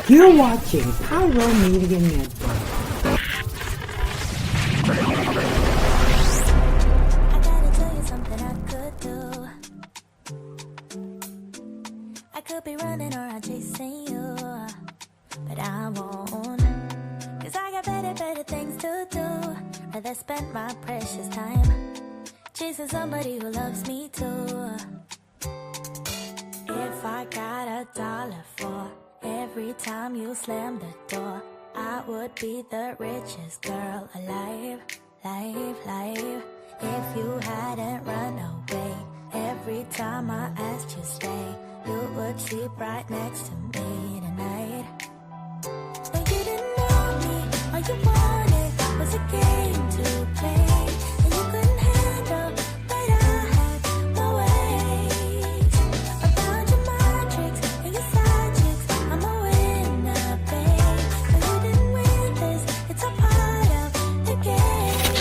You're watching Pyro Media Network. I gotta tell you something I could do. I could be running around chasing you, but I won't. Cause I got better things to do. Rather spend my precious time chasing somebody who loves me too. If I got $1 for every time you slam the door, I would be the richest girl alive. If you hadn't run away every time I asked you stay, you would sleep right next to me tonight. And you didn't know me, all you wanted was a game to play, and you couldn't handle that I had my ways. I found your tricks and your side chicks, I'm a winner, babe. But you didn't win this, it's a part of the game.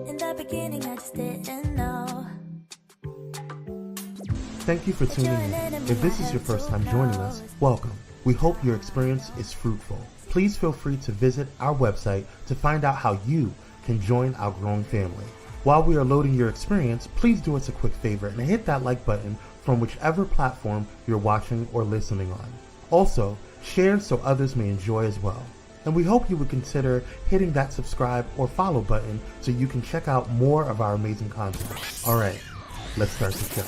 In the beginning I just didn't know. Thank you for tuning in. If this is your first time joining us, welcome. We hope your experience is fruitful. Please feel free to visit our website to find out how you can join our growing family. While we are loading your experience, please do us a quick favor and hit that like button from whichever platform you're watching or listening on. Also, share so others may enjoy as well. And we hope you would consider hitting that subscribe or follow button so you can check out more of our amazing content. All right, let's start the show.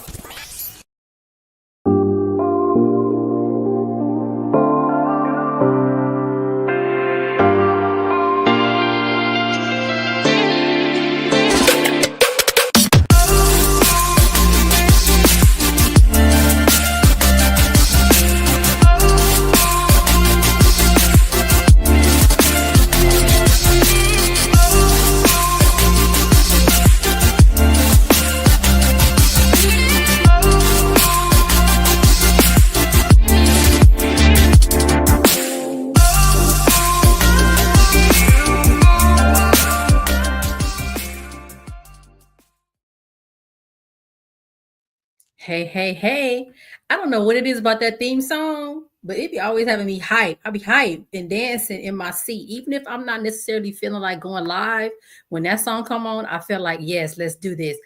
Hey. I don't know what it is about that theme song, but it be always having me hype. I be hyped and dancing in my seat. Even if I'm not necessarily feeling like going live, when that song come on, I feel like, yes, let's do this.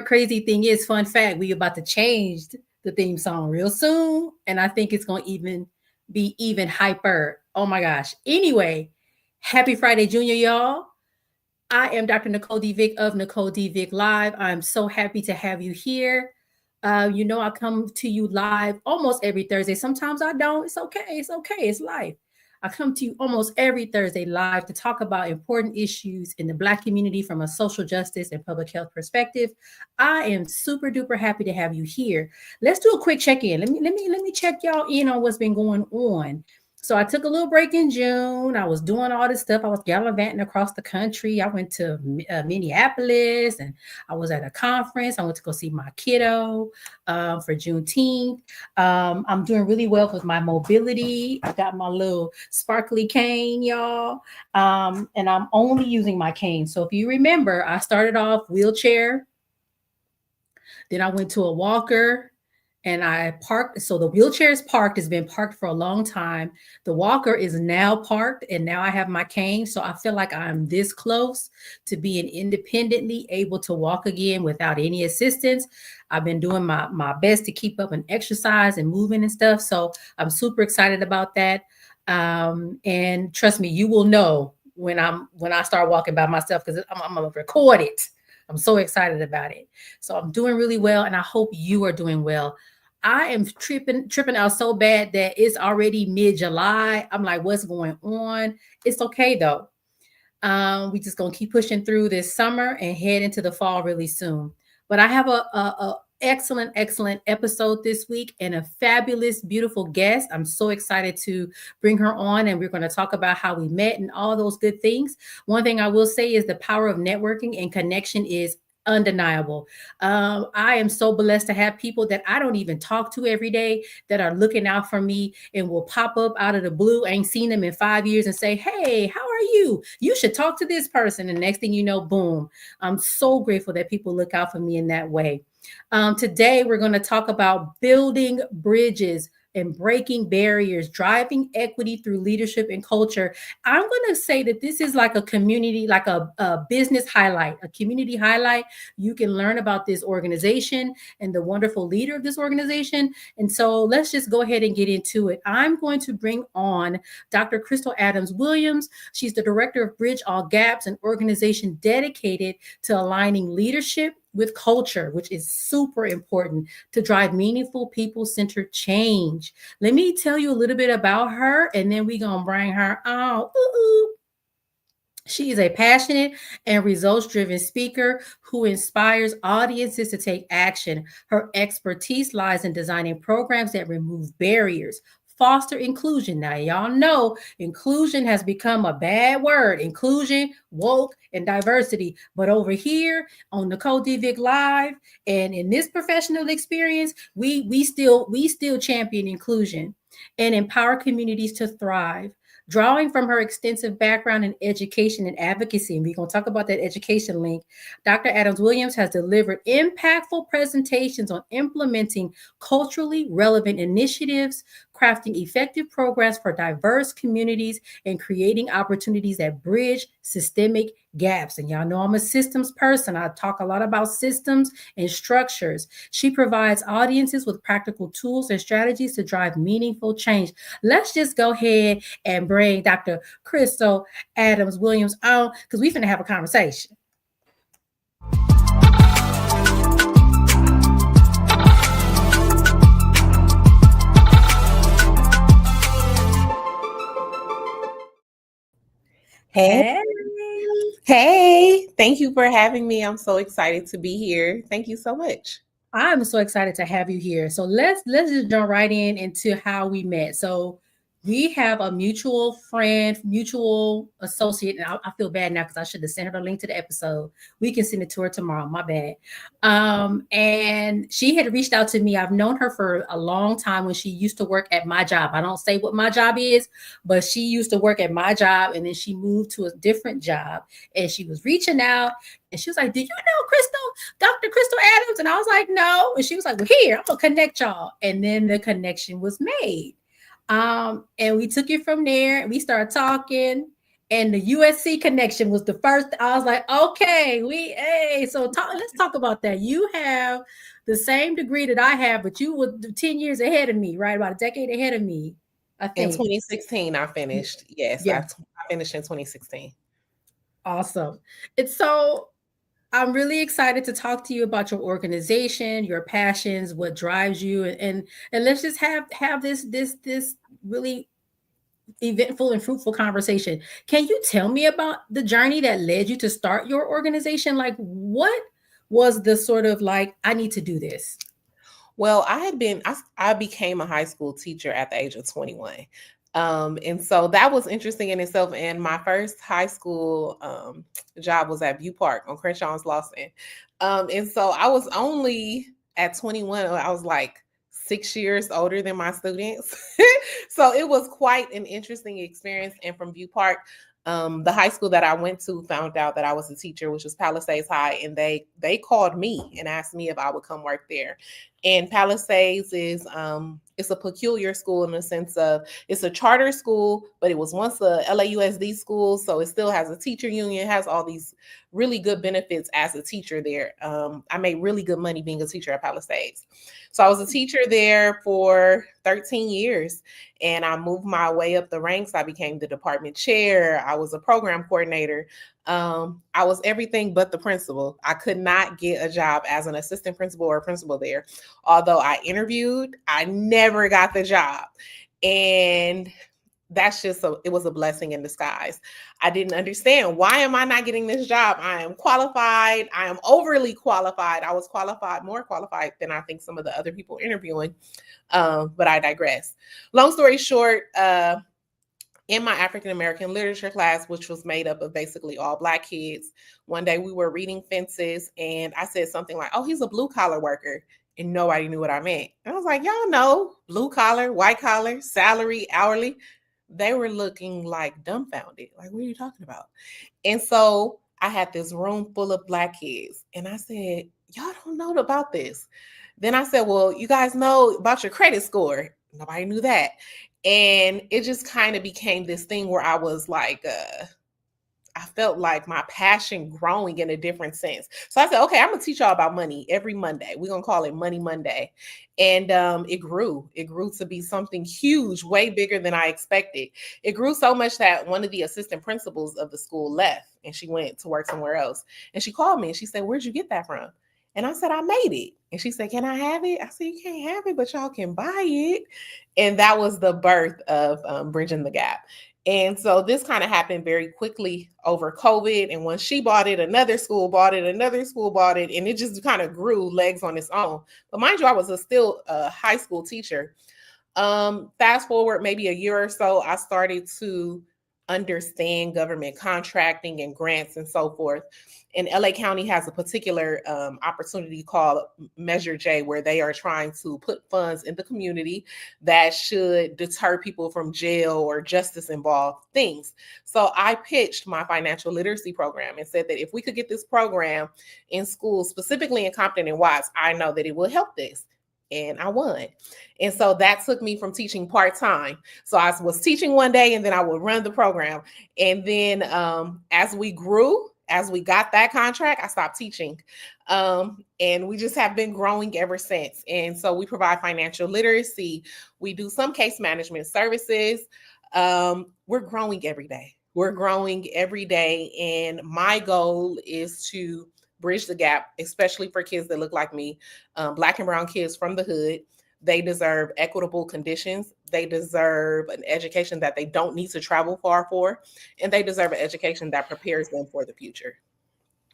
Crazy thing is, fun fact, we about to change the theme song real soon. And I think it's going to be even hyper. Oh my gosh. Anyway, happy Friday, Junior, y'all. I am Dr. Nicole D. Vick of Nicole D. Vick Live. I'm so happy to have you here. I come to you live almost every Thursday. Sometimes I don't. It's okay. It's life. I come to you almost every Thursday live to talk about important issues in the Black community from a social justice and public health perspective. I am super duper happy to have you here. Let's do a quick check-in. Let me check y'all in on what's been going on. So I took a little break in June. I was doing all this stuff. I was gallivanting across the country. I went to Minneapolis and I was at a conference. I went to go see my kiddo for Juneteenth. I'm doing really well with my mobility. I got my little sparkly cane, y'all. And I'm only using my cane. So if you remember, I started off wheelchair. Then I went to a walker. And I parked. So the wheelchair is parked. It's been parked for a long time. The walker is now parked. And now I have my cane. So I feel like I'm this close to being independently able to walk again without any assistance. I've been doing my best to keep up and exercise and moving and stuff. So I'm super excited about that. And trust me, you will know when I start walking by myself because I'm going to record it. I'm so excited about it. So I'm doing really well. And I hope you are doing well. I am tripping out so bad that it's already mid-July. I'm like, what's going on? It's okay though. We just gonna keep pushing through this summer and head into the fall really soon. But I have a excellent episode this week and a fabulous, beautiful guest. I'm so excited to bring her on, and we're going to talk about how we met and all those good things. One thing I will say is the power of networking and connection is undeniable. I am so blessed to have people that I don't even talk to every day that are looking out for me and will pop up out of the blue. I ain't seen them in 5 years and say, hey, how are you? You should talk to this person. And next thing you know, boom. I'm so grateful that people look out for me in that way. Today, we're going to talk about building bridges and breaking barriers, driving equity through leadership and culture. I'm going to say that this is like a community, like a business highlight, a community highlight. You can learn about this organization and the wonderful leader of this organization. And so let's just go ahead and get into it. I'm going to bring on Dr. Crystal Adams Williams. She's the director of Bridge All Gaps, an organization dedicated to aligning leadership with culture, which is super important to drive meaningful people-centered change. Let me tell you a little bit about her, and then we're going to bring her on. She is a passionate and results-driven speaker who inspires audiences to take action. Her expertise lies in designing programs that remove barriers, foster inclusion. Now, y'all know inclusion has become a bad word. Inclusion, woke, and diversity. But over here on Nicole D Vick Live and in this professional experience, we still champion inclusion and empower communities to thrive. Drawing from her extensive background in education and advocacy, and we're going to talk about that education link, Dr. Adams Williams has delivered impactful presentations on implementing culturally relevant initiatives, crafting effective programs for diverse communities, and creating opportunities that bridge systemic gaps. And y'all know I'm a systems person. I talk a lot about systems and structures. She provides audiences with practical tools and strategies to drive meaningful change. Let's just go ahead and bring Dr. Crystal Adams Williams on because we're going to have a conversation. Hey, thank you for having me. I'm so excited to be here. Thank you so much. I'm so excited to have you here. So let's just jump right into how we met. So we have a mutual friend, mutual associate, and I feel bad now because I should have sent her the link to the episode. We can send it to her tomorrow. My bad. And she had reached out to me. I've known her for a long time when she used to work at my job. I don't say what my job is, but she used to work at my job, and then she moved to a different job. And she was reaching out, and she was like, "Do you know Crystal, Dr. Crystal Adams?" And I was like, "No." And she was like, "Well, here, I'm gonna connect y'all." And then the connection was made. And we took it from there and we started talking, and the USC connection was the first. I was like, okay, let's talk about that. You have the same degree that I have, but you were 10 years ahead of me, right? About a decade ahead of me, I think. In 2016, I finished. Yes, yeah. I finished in 2016. Awesome. It's so I'm really excited to talk to you about your organization, your passions, what drives you, and let's just have this really eventful and fruitful conversation. Can you tell me about the journey that led you to start your organization? Like, what was the sort of like, I need to do this? Well, I became a high school teacher at the age of 21. And so that was interesting in itself. And my first high school job was at View Park on Crenshaw and Slauson. And so I was only at 21, I was like 6 years older than my students. So it was quite an interesting experience. And from View Park, the high school that I went to found out that I was a teacher, which was Palisades High, and they called me and asked me if I would come work there. And Palisades is it's a peculiar school in the sense of it's a charter school, but it was once a LAUSD school, so it still has a teacher union, has all these really good benefits as a teacher there. I made really good money being a teacher at Palisades. So I was a teacher there for 13 years, and I moved my way up the ranks. I became the department chair. I was a program coordinator. I was everything but the principal. I could not get a job as an assistant principal or principal there. Although I interviewed, I never got the job. And that's it was a blessing in disguise. I didn't understand, why am I not getting this job? I am qualified. I am overly qualified. I was more qualified than I think some of the other people interviewing. But I digress. Long story short, in my African-American literature class, which was made up of basically all Black kids, one day we were reading Fences, and I said something like, "Oh, he's a blue collar worker." And nobody knew what I meant. And I was like, y'all know, blue collar, white collar, salary, hourly. They were looking like dumbfounded. Like, what are you talking about? And so I had this room full of Black kids. And I said, y'all don't know about this. Then I said, well, you guys know about your credit score. Nobody knew that. And it just kind of became this thing where I was like, I felt like my passion growing in a different sense. So I said, okay, I'm gonna teach y'all about money every Monday. We're gonna call it Money Monday. And it grew. It grew to be something huge, way bigger than I expected. It grew so much that one of the assistant principals of the school left and she went to work somewhere else. And she called me and she said, where'd you get that from? And I said, I made it. And she said, can I have it? I said, you can't have it, but y'all can buy it. And that was the birth of Bridging the Gap. And so this kind of happened very quickly over COVID. And when she bought it, another school bought it, another school bought it, and it just kind of grew legs on its own. But mind you, I was still a high school teacher. Fast forward maybe a year or so, I started to understand government contracting and grants and so forth. And LA County has a particular opportunity called Measure J, where they are trying to put funds in the community that should deter people from jail or justice involved things. So I pitched my financial literacy program and said that if we could get this program in schools, specifically in Compton and Watts, I know that it will help this. And I won. And so that took me from teaching part-time. So I was teaching one day and then I would run the program. And then as we grew, as we got that contract, I stopped teaching. And we just have been growing ever since. And so we provide financial literacy. We do some case management services. We're growing every day. We're growing every day. And my goal is to bridge the gap, especially for kids that look like me, Black and brown kids from the hood. They deserve equitable conditions. They deserve an education that they don't need to travel far for, and they deserve an education that prepares them for the future.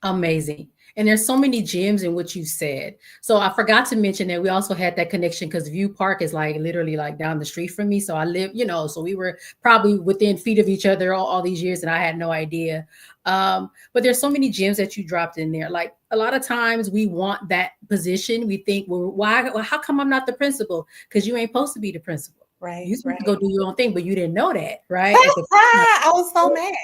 Amazing. And there's so many gems in what you said. So I forgot to mention that we also had that connection because View Park is like literally like down the street from me. So I live, so we were probably within feet of each other all these years and I had no idea. But there's so many gems that you dropped in there. Like a lot of times we want that position. We think, how come I'm not the principal? Because you ain't supposed to be the principal. Right. You supposed to go do your own thing, but you didn't know that, right? I was so mad.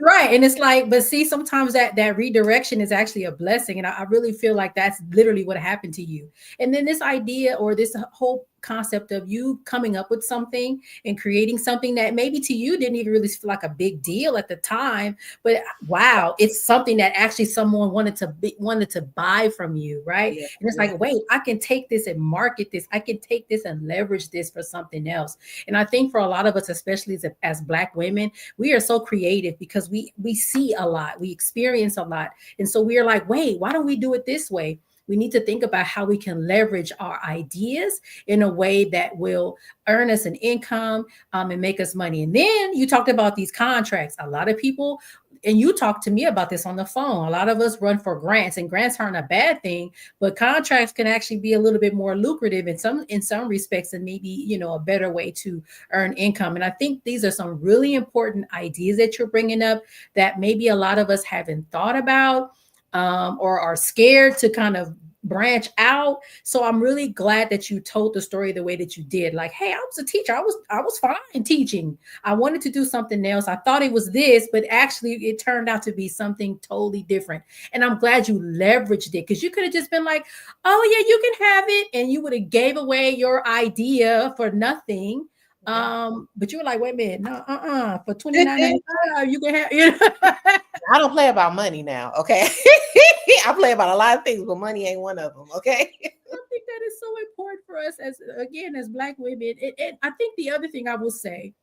Right. And it's like, but see, sometimes that redirection is actually a blessing. And I really feel like that's literally what happened to you. And then this idea or this whole concept of you coming up with something and creating something that maybe to you didn't even really feel like a big deal at the time, but wow, it's something that actually someone wanted to buy from you, right? Yeah, and it's like, wait, I can take this and market this. I can take this and leverage this for something else. And I think for a lot of us, especially as Black women, we are so creative because we see a lot, we experience a lot, and so we are like, wait, why don't we do it this way? We need to think about how we can leverage our ideas in a way that will earn us an income and make us money. And then you talked about these contracts. A lot of people, and you talked to me about this on the phone, a lot of us run for grants, and grants aren't a bad thing, but contracts can actually be a little bit more lucrative in some respects and maybe, a better way to earn income. And I think these are some really important ideas that you're bringing up that maybe a lot of us haven't thought about. Or are scared to kind of branch out. So I'm really glad that you told the story the way that you did. Like, hey, I was a teacher. I was fine teaching. I wanted to do something else. I thought it was this, but actually it turned out to be something totally different. And I'm glad you leveraged it because you could have just been like, oh yeah, you can have it. And you would have gave away your idea for nothing. But you were like, wait a minute, no, for $29.95, you can have, I don't play about money now, okay? I play about a lot of things, but money ain't one of them, okay? I think that is so important for us as Black women. And I think the other thing I will say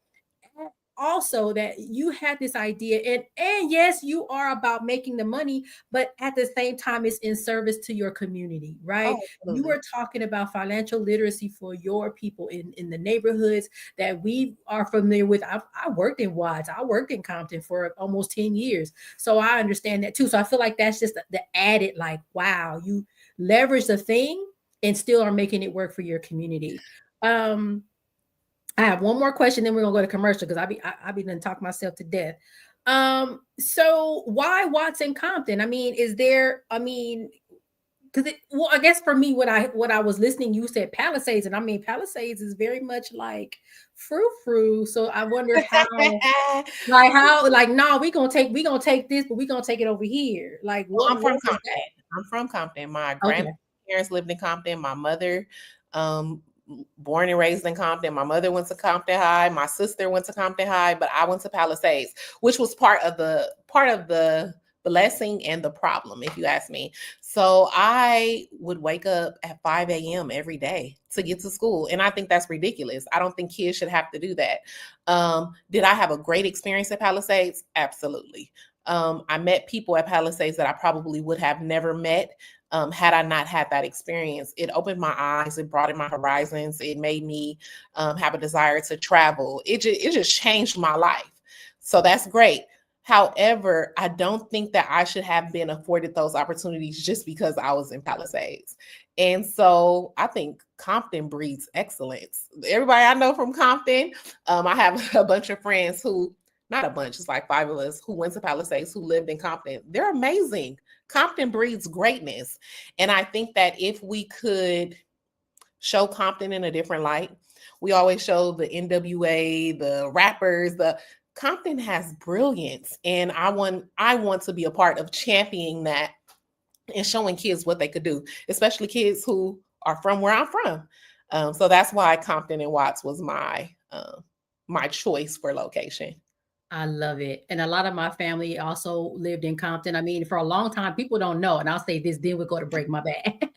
also that you had this idea and yes, you are about making the money, but at the same time, it's in service to your community, right? Oh, you were talking about financial literacy for your people in the neighborhoods that we are familiar with. I worked in Watts. I worked in Compton for almost 10 years. So I understand that too. So I feel like that's just the added, like, wow, you leverage the thing and still are making it work for your community. I have one more question, then we're gonna go to commercial because I be done talk myself to death. So why Watts and Compton? I mean, because I guess for me, what I was listening, you said Palisades, and I mean Palisades is very much like frou. So I wonder how, no, we gonna take this, but we gonna take it over here. Like, well, I'm from Compton. My grandparents lived in Compton. My mother born and raised in Compton. My mother went to Compton High. My sister went to Compton High, but I went to Palisades, which was part of the blessing and the problem, if you ask me. So I would wake up at 5 a.m. every day to get to school. And I think that's ridiculous. I don't think kids should have to do that. Did I have a great experience at Palisades? Absolutely. I met people at Palisades that I probably would have never met had I not had that experience. It opened my eyes. It broadened my horizons. It made me have a desire to travel. It just changed my life. So that's great. However, I don't think that I should have been afforded those opportunities just because I was in Palisades. And so I think Compton breeds excellence. Everybody I know from Compton, I have a bunch of friends who, not a bunch, it's like 5 of us who went to Palisades, who lived in Compton. They're amazing. Compton breeds greatness. And I think that if we could show Compton in a different light, we always show the NWA, the rappers, Compton has brilliance, and I want to be a part of championing that and showing kids what they could do, especially kids who are from where I'm from. So that's why Compton and Watts was my choice for location. I love it. And a lot of my family also lived in Compton. I mean, for a long time, people don't know. And I'll say this, then we'll go to break my bag.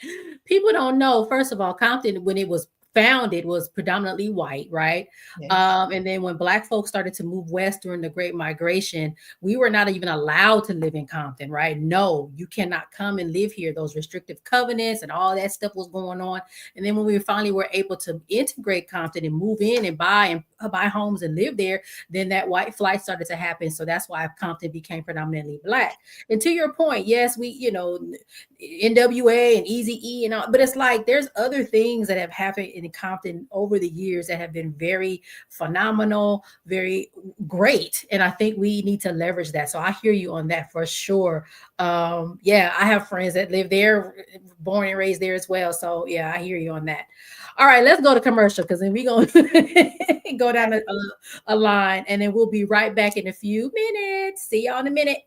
People don't know, first of all, Compton, when it was founded, was predominantly white, right? Yes. And then when Black folks started to move west during the Great Migration, we were not even allowed to live in Compton, right? No, you cannot come and live here. Those restrictive covenants and all that stuff was going on. And then when we finally were able to integrate Compton and move in and buy homes and live there, then that white flight started to happen. So that's why Compton became predominantly Black. And to your point, yes, we, NWA and Eazy-E and all, but it's like there's other things that have happened in Compton over the years that have been very phenomenal, very great. And I think we need to leverage that. So I hear you on that for sure. Yeah, I have friends that live there, born and raised there as well. So yeah, I hear you on that. All right, let's go to commercial because then we're going to go down a line and then we'll be right back in a few minutes. See y'all in a minute.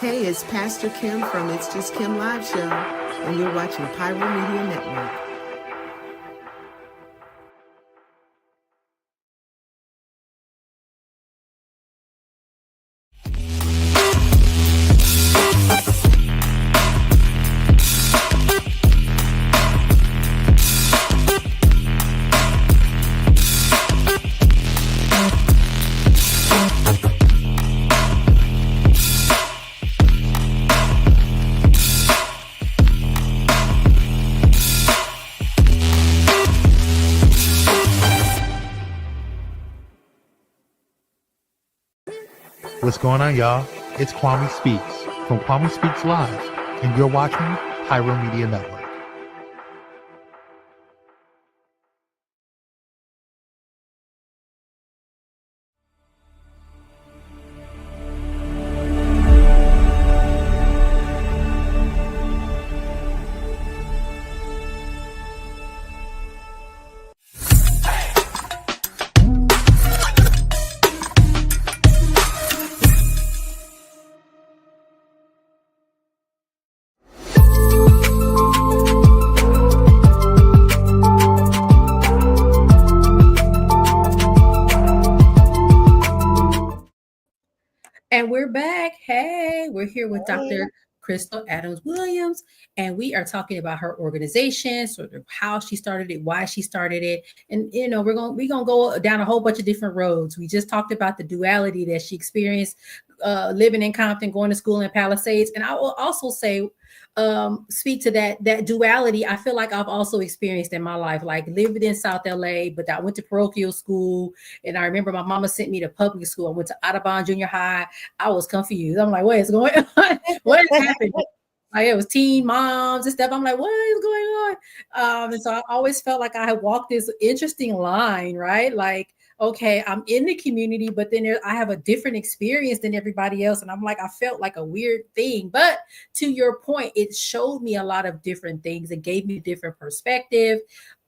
Hey, it's Pastor Kim from It's Just Kim Live Show, and you're watching Pyro Media Network. What's going on, y'all? It's Kwame Speaks from Kwame Speaks Live, and you're watching Pyro Media Network. And we're back. Hey, we're here with Dr. Crystal Adams Williams, and we are talking about her organization, sort of how she started it, why she started it, and we're gonna go down a whole bunch of different roads. We just talked about the duality that she experienced living in Compton, going to school in Palisades, and I will also say, speak to that duality. I feel like I've also experienced in my life, like lived in South LA, but I went to parochial school, and I remember my mama sent me to public school. I went to Audubon Junior High. I was confused. I'm like, what is going on? What is happening? Like, it was teen moms and stuff. I'm like, what is going on? And so I always felt like I had walked this interesting line, right? Like, okay, I'm in the community, but then I have a different experience than everybody else. And I'm like, I felt like a weird thing. But to your point, it showed me a lot of different things. It gave me a different perspective.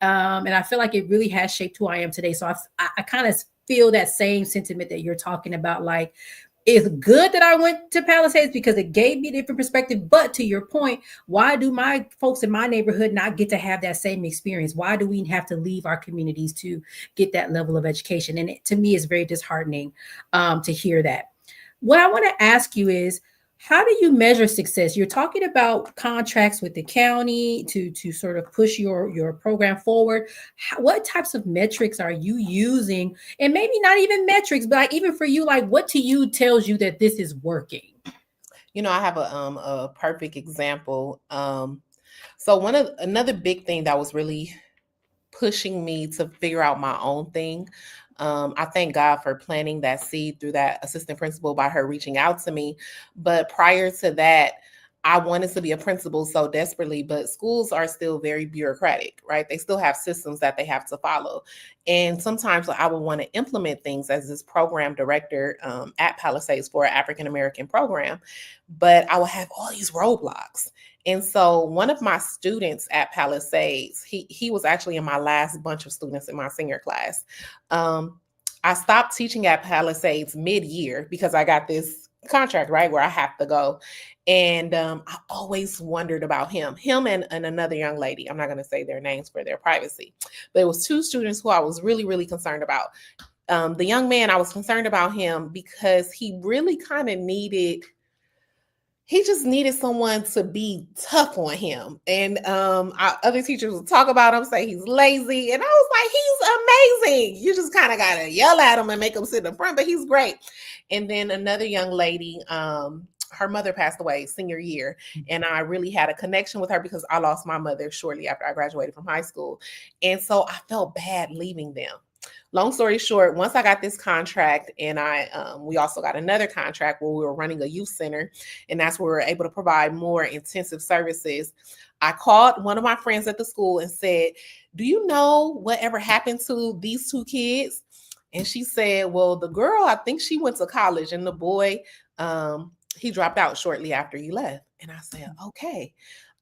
And I feel like it really has shaped who I am today. So I kind of feel that same sentiment that you're talking about. Like, it's good that I went to Palisades because it gave me a different perspective. But to your point, why do my folks in my neighborhood not get to have that same experience? Why do we have to leave our communities to get that level of education? And to me, it's very disheartening to hear that. What I want to ask you is, how do you measure success? You're talking about contracts with the county to sort of push your program forward. What types of metrics are you using? And maybe not even metrics, but like even for you, like what to you tells you that this is working? You know, I have a perfect example. So another big thing that was really pushing me to figure out my own thing. I thank God for planting that seed through that assistant principal by her reaching out to me. But prior to that, I wanted to be a principal so desperately, but schools are still very bureaucratic, right? They still have systems that they have to follow. And sometimes I would want to implement things as this program director at Palisades for an African-American program, but I would have all these roadblocks. And so one of my students at Palisades, he was actually in my last bunch of students in my senior class. I stopped teaching at Palisades mid-year because I got this contract, right, where I have to go. And I always wondered about him and another young lady. I'm not going to say their names for their privacy, but it was two students who I was really, really concerned about. The young man, I was concerned about him because he really kind of he just needed someone to be tough on him. And other teachers would talk about him, say he's lazy. And I was like, he's amazing. You just kind of got to yell at him and make him sit in front, but he's great. And then another young lady, her mother passed away senior year. And I really had a connection with her because I lost my mother shortly after I graduated from high school. And so I felt bad leaving them. Long story short, once I got this contract and we also got another contract where we were running a youth center, and that's where we were able to provide more intensive services. I called one of my friends at the school and said, do you know whatever happened to these two kids? And she said, well, the girl, I think she went to college, and the boy, he dropped out shortly after he left. And I said, okay.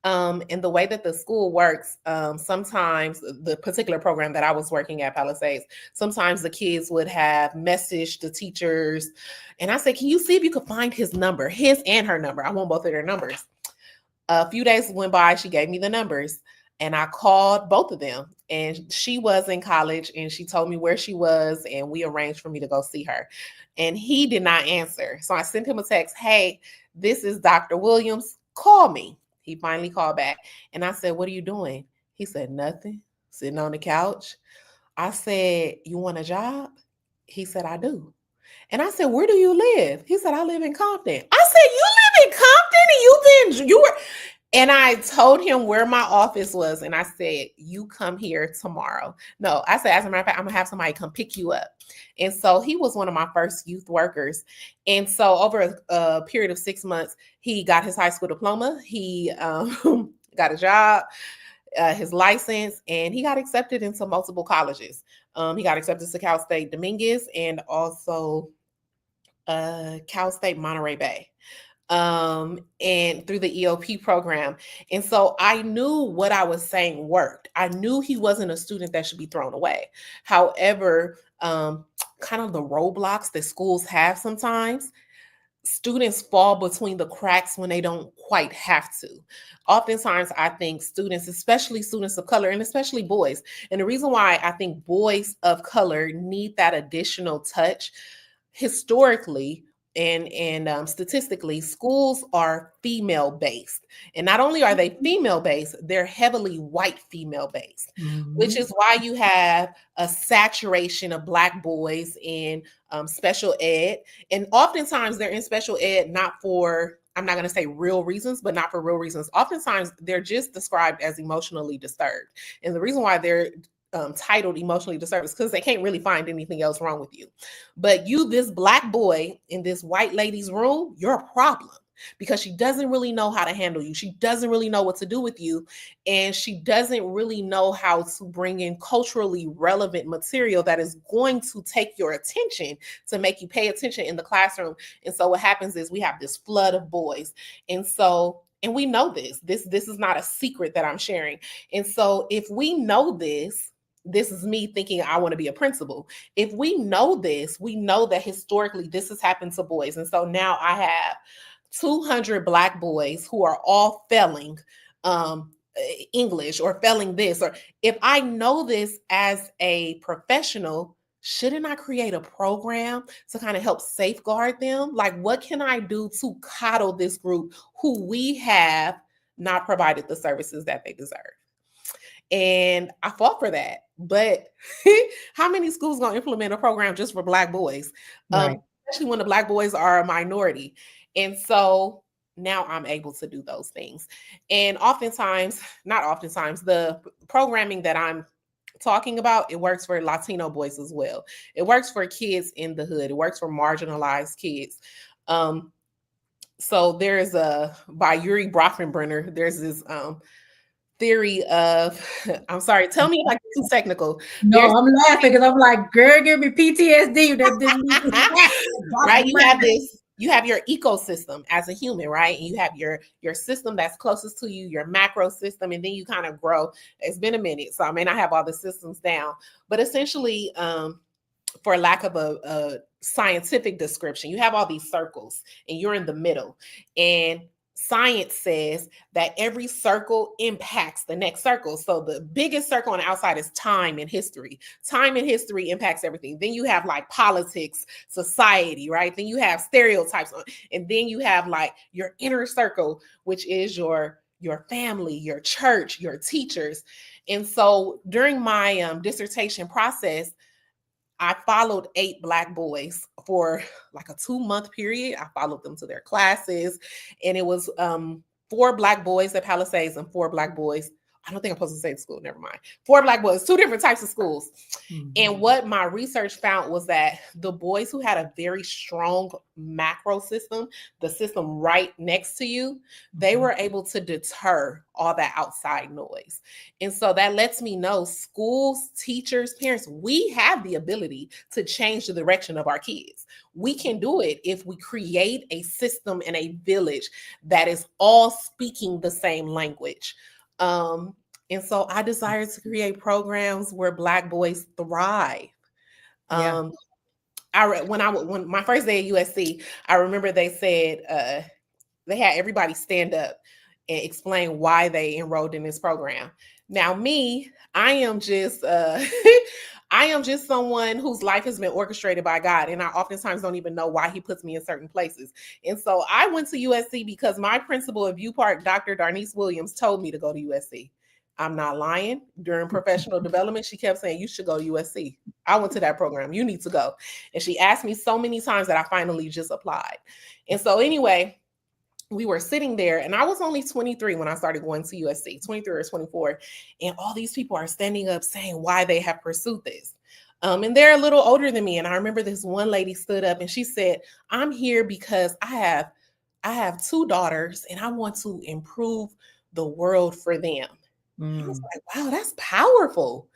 And the way that the school works, sometimes the particular program that I was working at Palisades, sometimes the kids would have messaged the teachers. And I said, can you see if you could find his number, his and her number? I want both of their numbers. A few days went by, she gave me the numbers, and I called both of them. And she was in college, and she told me where she was, and we arranged for me to go see her. And he did not answer. So I sent him a text, hey, this is Dr. Williams, call me. He finally called back, and I said, what are you doing? He said, nothing, sitting on the couch. I said, you want a job? He said, I do. And I said, where do you live? He said, I live in Compton. I said, you live in Compton? And I told him where my office was. And I said, you come here tomorrow. No, I said, as a matter of fact, I'm gonna have somebody come pick you up. And so he was one of my first youth workers. And so over a period of 6 months, he got his high school diploma. He got a job, his license, and he got accepted into multiple colleges. He got accepted to Cal State Dominguez and also Cal State Monterey Bay. And through the EOP program. And so I knew what I was saying worked. I knew he wasn't a student that should be thrown away. However, kind of the roadblocks that schools have sometimes, students fall between the cracks when they don't quite have to. Oftentimes, I think students, especially students of color, and especially boys, and the reason why I think boys of color need that additional touch, historically, and statistically, schools are female-based. And not only are they female-based, they're heavily white female-based, which is why you have a saturation of Black boys in special ed. And oftentimes they're in special ed not for, I'm not going to say real reasons, but not for real reasons. Oftentimes they're just described as emotionally disturbed. And the reason why they're titled emotionally disturbed is because they can't really find anything else wrong with you. But you, this Black boy in this white lady's room, you're a problem because she doesn't really know how to handle you. She doesn't really know what to do with you. And she doesn't really know how to bring in culturally relevant material that is going to take your attention to make you pay attention in the classroom. And so what happens is we have this flood of boys. And so And we know this. This is not a secret that I'm sharing. And so if we know this, this is me thinking I want to be a principal. If we know this, we know that historically this has happened to boys. And so now I have 200 Black boys who are all failing English or failing this. Or if I know this as a professional, shouldn't I create a program to kind of help safeguard them? Like, what can I do to coddle this group who we have not provided the services that they deserve? And I fought for that. But how many schools going to implement a program just for Black boys? Right. Especially when the Black boys are a minority. And so now I'm able to do those things. And not oftentimes, the programming that I'm talking about, it works for Latino boys as well. It works for kids in the hood. It works for marginalized kids. So there's by Yuri Brockenbrenner, there's this theory of, I'm sorry, tell me if I get too technical. No, I'm laughing because I'm like, girl, give me PTSD. Right, you have your ecosystem as a human, right? And you have your system that's closest to you, your macro system, and then you kind of grow. It's been a minute, so I may not have all the systems down, but essentially, for lack of a scientific description, you have all these circles and you're in the middle. And science says that every circle impacts the next circle. So the biggest circle on the outside is time and history. Time and history impacts everything. Then you have like politics, society, right? Then you have stereotypes. And then you have like your inner circle, which is your family, your church, your teachers. And so during my dissertation process, I followed 8 Black boys for like a 2-month period. I followed them to their classes, and it was 4 Black boys at Palisades and 4 Black boys. I don't think I'm supposed to say the school. Never mind. 4 Black boys, 2 different types of schools. Mm-hmm. And what my research found was that the boys who had a very strong macro system, the system right next to you, they were able to deter all that outside noise. And so that lets me know schools, teachers, parents, we have the ability to change the direction of our kids. We can do it if we create a system and a village that is all speaking the same language. And so I desire to create programs where Black boys thrive. Yeah. When my first day at USC, I remember they said they had everybody stand up and explain why they enrolled in this program. Now, me, I am just someone whose life has been orchestrated by God, and I oftentimes don't even know why He puts me in certain places. And so I went to USC because my principal at View Park, Dr. Darnice Williams, told me to go to USC. I'm not lying. During professional development, she kept saying, you should go to USC. I went to that program. You need to go. And she asked me so many times that I finally just applied. And so anyway, we were sitting there, and I was only 23 when I started going to USC, 23 or 24. And all these people are standing up saying why they have pursued this. And they're a little older than me. And I remember this one lady stood up and she said, I'm here because I have 2 daughters and I want to improve the world for them. I was like, wow, that's powerful.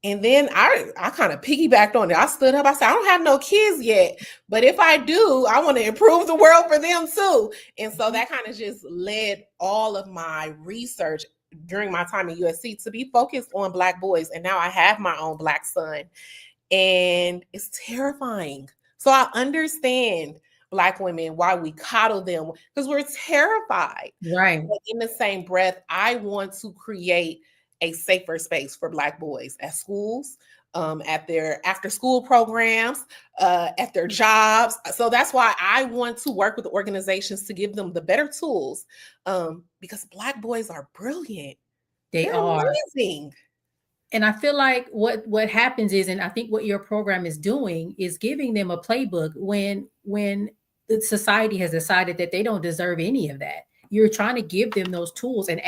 And then I kind of piggybacked on it. I stood up. I said, I don't have no kids yet, but if I do, I want to improve the world for them too. And so that kind of just led all of my research during my time at USC to be focused on Black boys. And now I have my own Black son, and it's terrifying. So I understand Black women, why we coddle them, because we're terrified. Right. But in the same breath, I want to create a safer space for Black boys at schools, at their after school programs, at their jobs. So that's why I want to work with organizations to give them the better tools, because Black boys are brilliant. They're amazing. And I feel like what happens is, and I think what your program is doing is giving them a playbook when the society has decided that they don't deserve any of that. You're trying to give them those tools, and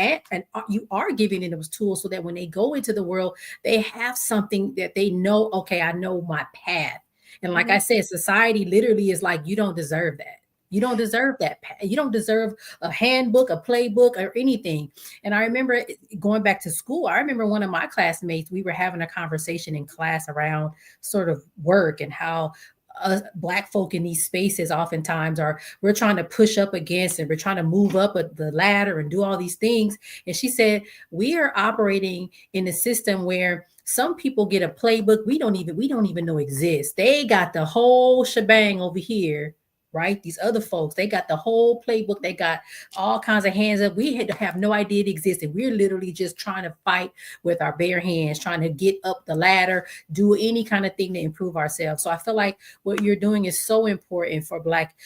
you are giving them those tools so that when they go into the world, they have something that they know, okay, I know my path. And like I said, society literally is like, you don't deserve that. You don't deserve that. You don't deserve a handbook, a playbook, or anything. And I remember going back to school, I remember one of my classmates, we were having a conversation in class around sort of work and how Black folk in these spaces oftentimes are, we're trying to push up against, and we're trying to move up the ladder and do all these things. And she said, we are operating in a system where some people get a playbook we don't even know exists. They got the whole shebang over here, right? These other folks, they got the whole playbook. They got all kinds of hands up. We had to have no idea it existed. We're literally just trying to fight with our bare hands, trying to get up the ladder, do any kind of thing to improve ourselves. So I feel like what you're doing is so important for black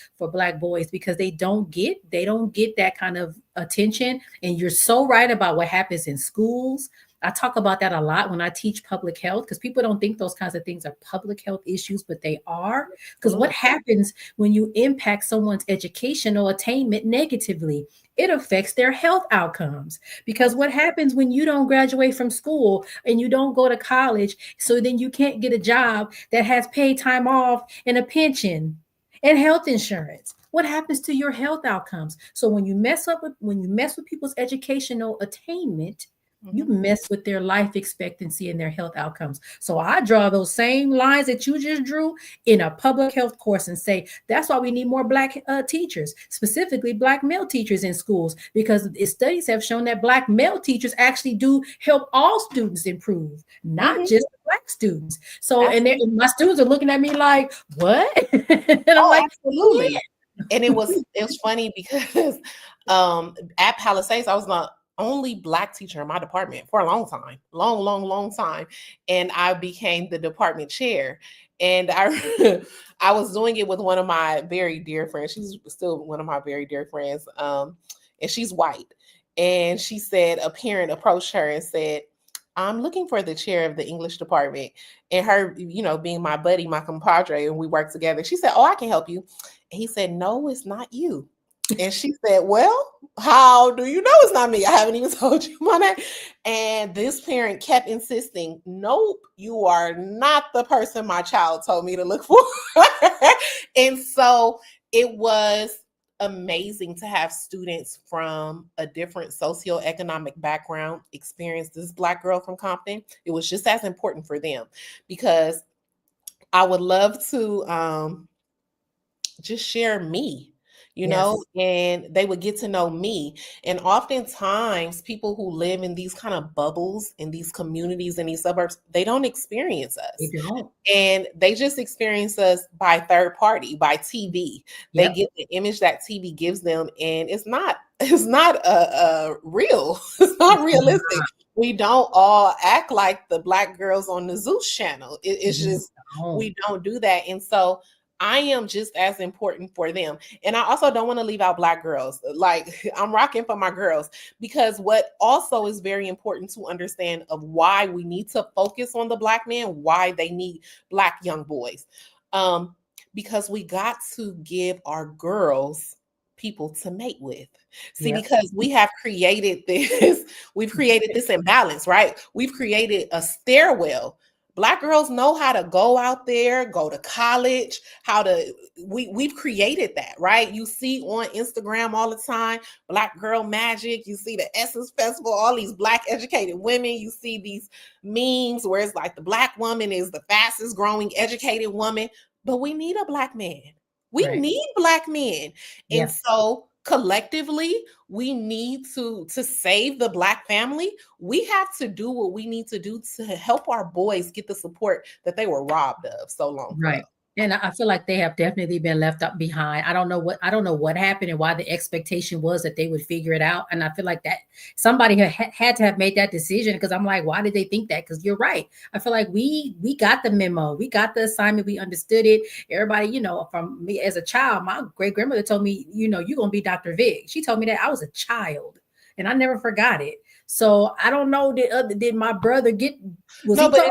boys, because they don't get that kind of attention. And you're so right about what happens in schools. I talk about that a lot when I teach public health, because people don't think those kinds of things are public health issues, but they are. Because what happens when you impact someone's educational attainment negatively? It affects their health outcomes. Because what happens when you don't graduate from school and you don't go to college, so then you can't get a job that has paid time off and a pension and health insurance? What happens to your health outcomes? So when you mess with people's educational attainment, you mess with their life expectancy and their health outcomes. So I draw those same lines that you just drew in a public health course and say, that's why we need more Black teachers, specifically Black male teachers in schools, because studies have shown that Black male teachers actually do help all students improve, not just Black students. So, and my students are looking at me like, what? And I'm like, absolutely. And it was funny because at Palisades, I was not only Black teacher in my department for a long time. And I became the department chair. And I was doing it with one of my very dear friends. She's still one of my very dear friends. And she's white. And she said, a parent approached her and said, I'm looking for the chair of the English department. And her, being my buddy, my compadre, and we worked together. She said, oh, I can help you. And he said, no, it's not you. And she said, well, how do you know it's not me? I haven't even told you my name. And this parent kept insisting, nope, you are not the person my child told me to look for. And so it was amazing to have students from a different socioeconomic background experience this Black girl from Compton. It was just as important for them, because I would love to just share me, and they would get to know me. And oftentimes people who live in these kind of bubbles, in these communities, in these suburbs, they don't experience us. They don't. And they just experience us by third party, by TV. They get the image that TV gives them, and it's not real. It's not realistic. We don't all act like the Black girls on the Zeus channel. It's just, we don't do that. And so I am just as important for them. And I also don't want to leave out Black girls. Like, I'm rocking for my girls, because what also is very important to understand of why we need to focus on the Black men, why they need Black young boys. Because we got to give our girls people to mate with. See, because we have created we've created this imbalance, right? We've created a stairwell. Black girls know how to go out there, go to college, we've created that, right? You see on Instagram all the time, Black Girl Magic, you see the Essence Festival, all these Black educated women, you see these memes where it's like the Black woman is the fastest growing educated woman, but we need a Black man. We need Black men. And so collectively, we need to save the Black family. We have to do what we need to do to help our boys get the support that they were robbed of so long ago. Right. And I feel like they have definitely been left up behind. I don't know what happened and why the expectation was that they would figure it out. And I feel like that somebody had to have made that decision, because I'm like, why did they think that? Because you're right. I feel like we got the memo. We got the assignment. We understood it. Everybody, from me as a child, my great grandmother told me, you're going to be Dr. Vick. She told me that I was a child, and I never forgot it. So I don't know, did my brother get? No, but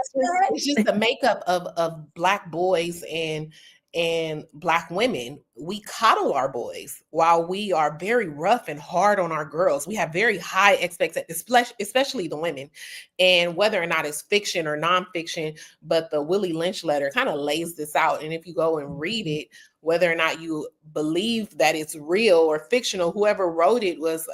it's just the makeup of Black boys and Black women. We coddle our boys while we are very rough and hard on our girls. We have very high expectations, especially the women. And whether or not it's fiction or nonfiction, but the Willie Lynch letter kind of lays this out. And if you go and read it, whether or not you believe that it's real or fictional, whoever wrote it was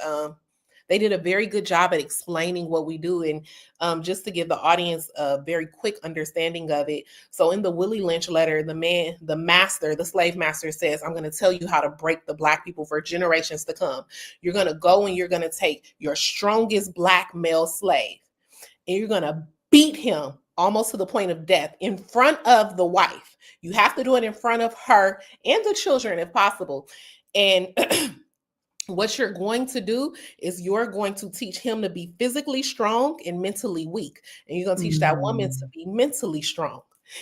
They did a very good job at explaining what we do. And just to give the audience a very quick understanding of it. So in the Willie Lynch letter, the slave master says, I'm going to tell you how to break the Black people for generations to come. You're going to go and you're going to take your strongest Black male slave and you're going to beat him almost to the point of death in front of the wife. You have to do it in front of her and the children if possible. And what you're going to do is you're going to teach him to be physically strong and mentally weak. And you're going to teach that woman to be mentally strong.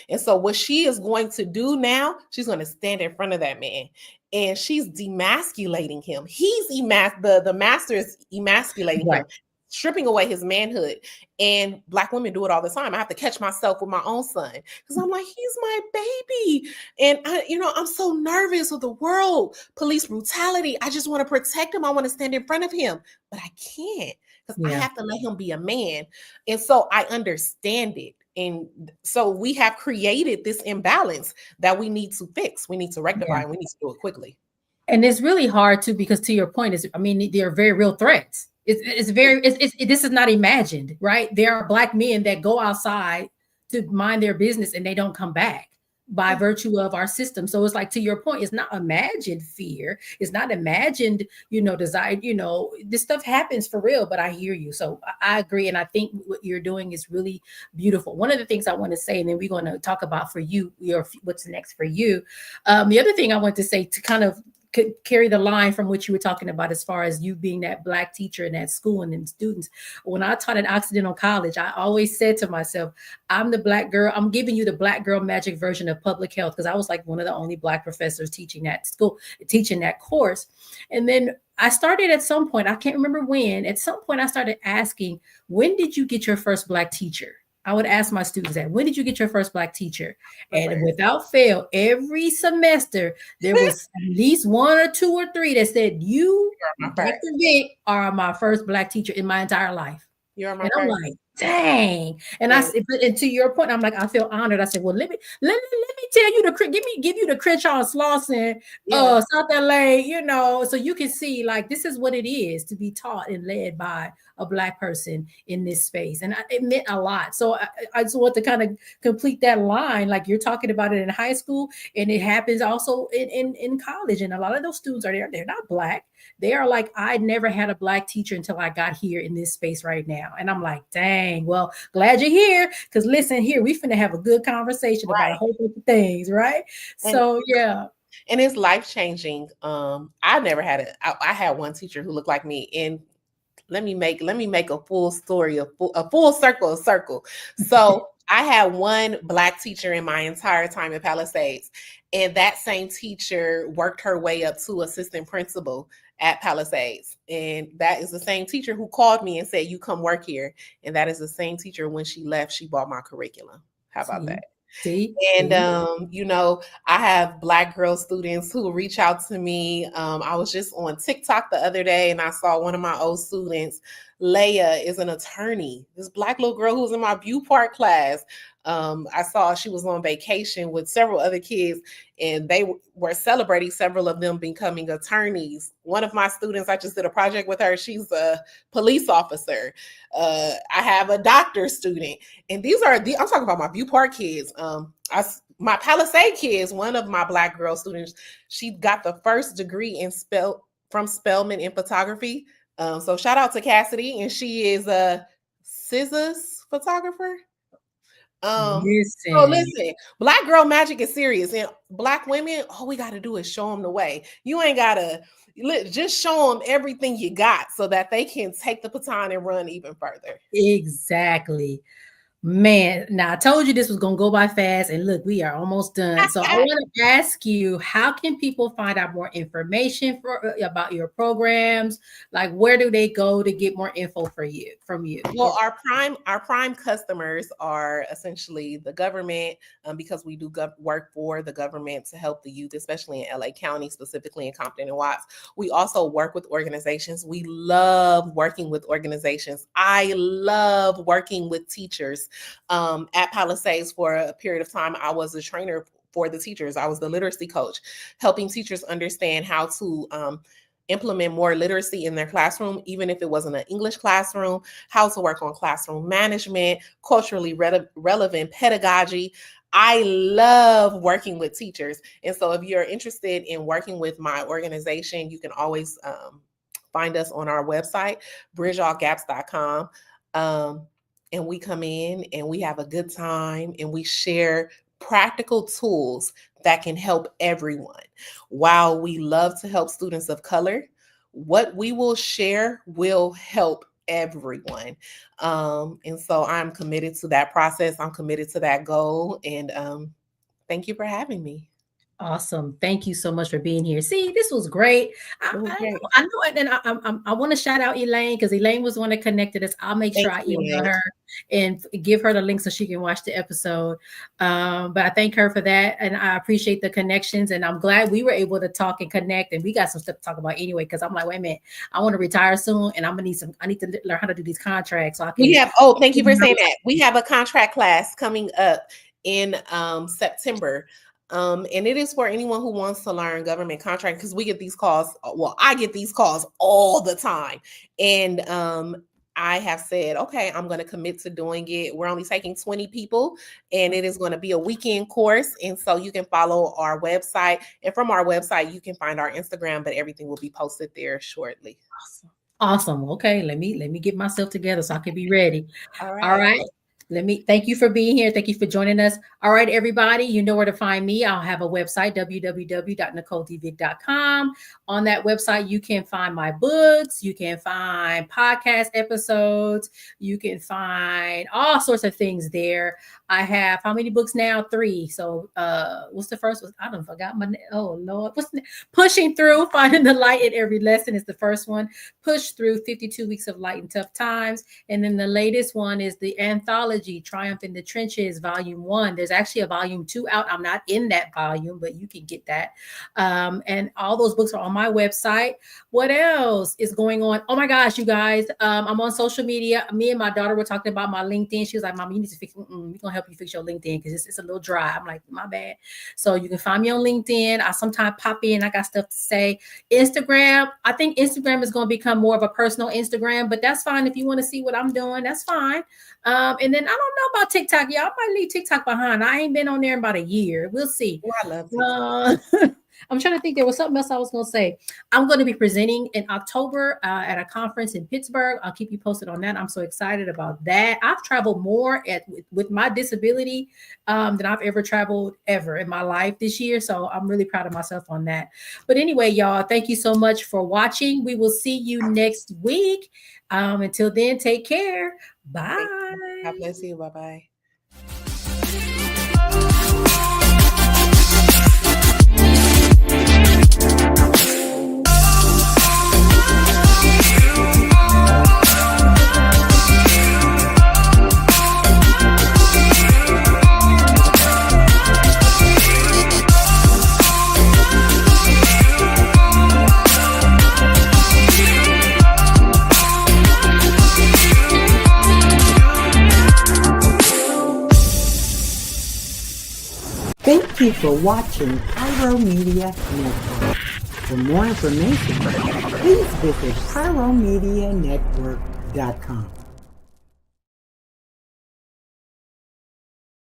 And so what she is going to do now, she's going to stand in front of that man and she's demasculating him. The master is emasculating him, stripping away his manhood. And Black women do it all the time. I have to catch myself with my own son because I'm like, he's my baby. And I'm so nervous of the world, police brutality. I just want to protect him. I want to stand in front of him, but I can't because I have to let him be a man. And so I understand it. And so we have created this imbalance that we need to fix. We need to rectify and we need to do it quickly. And it's really hard too, because to your point they're very real threats. This is not imagined, right? There are Black men that go outside to mind their business and they don't come back by virtue of our system. So it's like, to your point, it's not imagined fear. It's not imagined, desire, this stuff happens for real, but I hear you. So I agree. And I think what you're doing is really beautiful. One of the things I want to say, and then we're going to talk about for you, what's next for you. The other thing I want to say to kind of carry the line from what you were talking about as far as you being that Black teacher in that school and then students. When I taught at Occidental College, I always said to myself, I'm the Black girl. I'm giving you the Black girl magic version of public health, because I was like one of the only Black professors teaching that course. And then I started at some point, I can't remember when, at some point I started asking, when did you get your first Black teacher? I would ask my students that, when did you get your first Black teacher? And without fail, every semester, there was at least one or two or three that said, you, Dr. Vick, are my first Black teacher in my entire life. You're my and first. I'm like, dang. And and to your point, I'm like, I feel honored. I said, well, let me tell you give you the Crenshaw and Slauson, South LA, so you can see, like, this is what it is to be taught and led by a Black person in this space. And it meant a lot. So I just want to kind of complete that line. Like, you're talking about it in high school, and it happens also in college. And a lot of those students they're not Black. They are like, I never had a Black teacher until I got here in this space right now. And I'm like, dang, well, glad you're here. Because listen, here, we finna have a good conversation about a whole bunch of things, right? So, yeah. And it's life-changing. I never had I had one teacher who looked like me. And let me make a full story, a full circle. So I had one Black teacher in my entire time at Palisades. And that same teacher worked her way up to assistant principal at Palisades. And that is the same teacher who called me and said, you come work here. And that is the same teacher, when she left, she bought my curriculum. How about that? And, I have Black girl students who reach out to me. I was just on TikTok the other day and I saw one of my old students, Leia, is an attorney. This Black little girl who was in my View Park class. I saw she was on vacation with several other kids and they were celebrating several of them becoming attorneys. One of my students, I just did a project with her. She's a police officer. I have a doctor student. And I'm talking about my View Park kids. My Palisade kids, one of my Black girl students, she got the first degree from Spelman in photography. So shout out to Cassidy, and she is a scissors photographer. So listen, Black girl magic is serious, and Black women, all we got to do is show them the way. You ain't got to just show them everything you got so that they can take the baton and run even further. Exactly. Man, now I told you this was going to go by fast, and look, we are almost done. So I want to ask you, how can people find out more information about your programs? Like, where do they go to get more info from you? Well, our prime customers are essentially the government, because we do work for the government to help the youth, especially in LA County, specifically in Compton and Watts. We also work with organizations. We love working with organizations. I love working with teachers. At Palisades, for a period of time, I was a trainer for the teachers. I was the literacy coach, helping teachers understand how to implement more literacy in their classroom, even if it wasn't an English classroom, how to work on classroom management, culturally relevant pedagogy. I love working with teachers. And so if you're interested in working with my organization, you can always find us on our website, bridgeallgaps.com. And we come in and we have a good time and we share practical tools that can help everyone. While we love to help students of color, what we will share will help everyone. And so I'm committed to that process. I'm committed to that goal. And thank you for having me. Awesome. Thank you so much for being here. See, this was great. I know, and I want to shout out Elaine because Elaine was the one that connected us. I'll make sure I email her and give her the link so she can watch the episode. But I thank her for that. And I appreciate the connections. And I'm glad we were able to talk and connect. And we got some stuff to talk about anyway, because I'm like, wait a minute, I want to retire soon. And I need to learn how to do these contracts. So I can. Thank you for saying that. We have a contract class coming up in September. And it is for anyone who wants to learn government contract, because we get these calls. Well, I get these calls all the time. And I have said, okay, I'm going to commit to doing it. We're only taking 20 people and it is going to be a weekend course. And so you can follow our website, and from our website, you can find our Instagram, but everything will be posted there shortly. Awesome. Okay. Let me get myself together so I can be ready. All right. Thank you for being here. Thank you for joining us. All right, everybody, you know where to find me. I'll have a website, www.NicoleDvick.com. On that website, you can find my books. You can find podcast episodes. You can find all sorts of things there. I have how many books now? 3. So what's the first one? I don't forgot my name. Oh, Lord. Pushing Through, Finding the Light in Every Lesson is the first one. Push Through 52 Weeks of Light in Tough Times. And then the latest one is the anthology, Triumph in the Trenches, Volume 1. There's actually a Volume 2 out. I'm not in that volume, but you can get that. And all those books are on my website. What else is going on? Oh my gosh, you guys. I'm on social media. Me and my daughter were talking about my LinkedIn. She was like, Mom, you need to fix, we're going to help you fix your LinkedIn because it's a little dry. I'm like, my bad. So you can find me on LinkedIn. I sometimes pop in. I got stuff to say. Instagram. I think Instagram is going to become more of a personal Instagram, but that's fine. If you want to see what I'm doing, that's fine. And then I don't know about TikTok. Y'all might leave TikTok behind. I ain't been on there in about a year. We'll see. Oh, I love TikTok. I'm trying to think. There was something else I was going to say. I'm going to be presenting in October at a conference in Pittsburgh. I'll keep you posted on that. I'm so excited about that. I've traveled more with my disability than I've ever traveled ever in my life this year. So I'm really proud of myself on that. But anyway, y'all, thank you so much for watching. We will see you next week. Until then, take care. Bye. God bless you. Bye-bye. Thank you for watching Pyro Media Network. For more information, please visit pyromedianetwork.com.